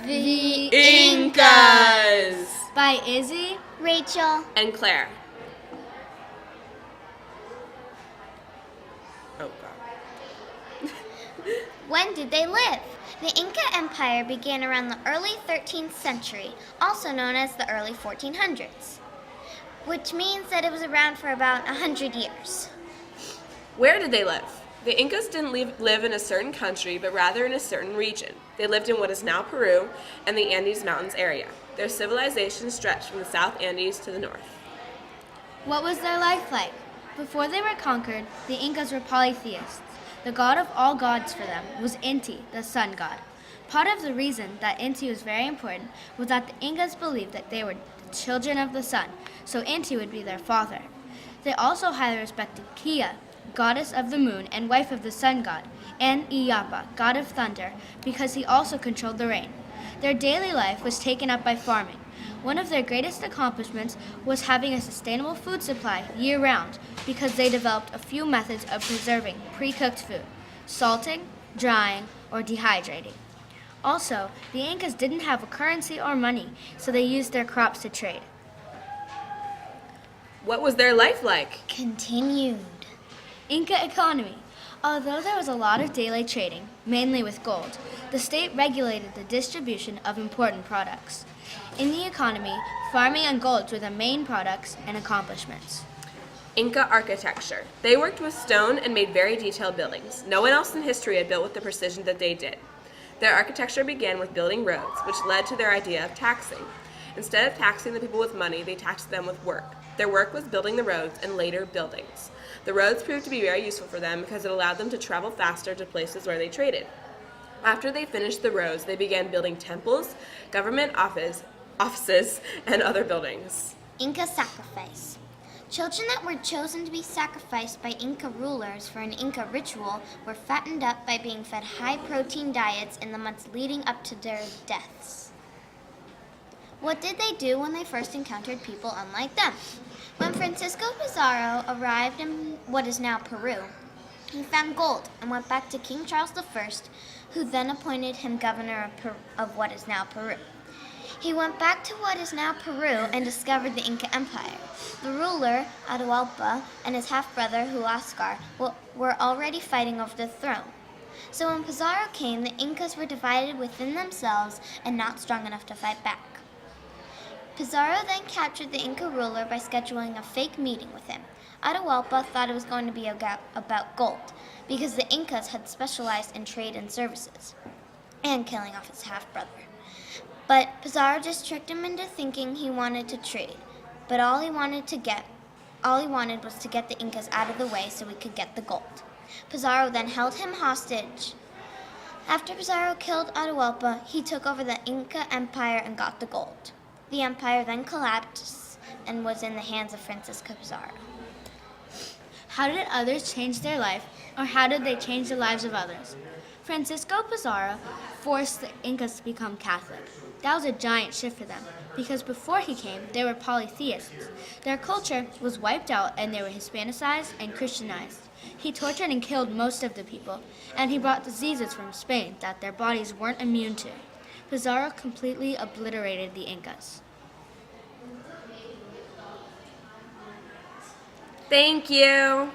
The Incas by Izzy, Rachel, and Claire. Oh God. when did they live? The Inca Empire began around the early 13th century, also known as the early 1400s, which means that it was around for about 100 years. Where did they live? The Incas didn't live in a certain country, but rather in a certain region. They lived in what is now Peru and the Andes Mountains area. Their civilization stretched from the South Andes to the north. what was their life like? Before they were conquered, the Incas were polytheists. The god of all gods for them was Inti, the sun god. Part of the reason that Inti was very important was that the Incas believed that they were the children of the sun, so Inti would be their father. They also highly respected Kia, goddess of the moon and wife of the sun god, and Iyapa, god of thunder, because he also controlled the rain. Their daily life was taken up by farming. One of their greatest accomplishments was having a sustainable food supply year-round because they developed a few methods of preserving pre-cooked food: salting, drying, or dehydrating. Also, the Incas didn't have a currency or money, so they used their crops to trade. What was their life like? Continued. Inca economy. Although there was a lot of daily trading, mainly with gold, the state regulated the distribution of important products. In the economy, farming and gold were the main products and accomplishments. Inca architecture. They worked with stone and made very detailed buildings. No one else in history had built with the precision that they did. Their architecture began with building roads, which led to their idea of taxing. Instead of taxing the people with money, they taxed them with work. Their work was building the roads and later buildings. The roads proved to be very useful for them because it allowed them to travel faster to places where they traded. After they finished the roads, they began building temples, government offices, and other buildings. Inca sacrifice. Children that were chosen to be sacrificed by Inca rulers for an Inca ritual were fattened up by being fed high-protein diets in the months leading up to their deaths. What did they do when they first encountered people unlike them? When Francisco Pizarro arrived in what is now Peru, he found gold and went back to King Charles I, who then appointed him governor of what is now Peru. He went back to what is now Peru and discovered the Inca Empire. The ruler, Atahualpa, and his half-brother, Huáscar, were already fighting over the throne. So when Pizarro came, the Incas were divided within themselves and not strong enough to fight back. Pizarro then captured the Inca ruler by scheduling a fake meeting with him. Atahualpa thought it was going to be about gold, because the Incas had specialized in trade and services, and killing off his half-brother. But Pizarro just tricked him into thinking he wanted to trade, but all he wanted was to get the Incas out of the way so he could get the gold. Pizarro then held him hostage. After Pizarro killed Atahualpa, he took over the Inca Empire and got the gold. The empire then collapsed and was in the hands of Francisco Pizarro. How did others change their life, or how did they change the lives of others? Francisco Pizarro forced the Incas to become Catholic. That was a giant shift for them, because before he came, they were polytheists. Their culture was wiped out and they were Hispanicized and Christianized. He tortured and killed most of the people, and he brought diseases from Spain that their bodies weren't immune to. Pizarro completely obliterated the Incas. Thank you.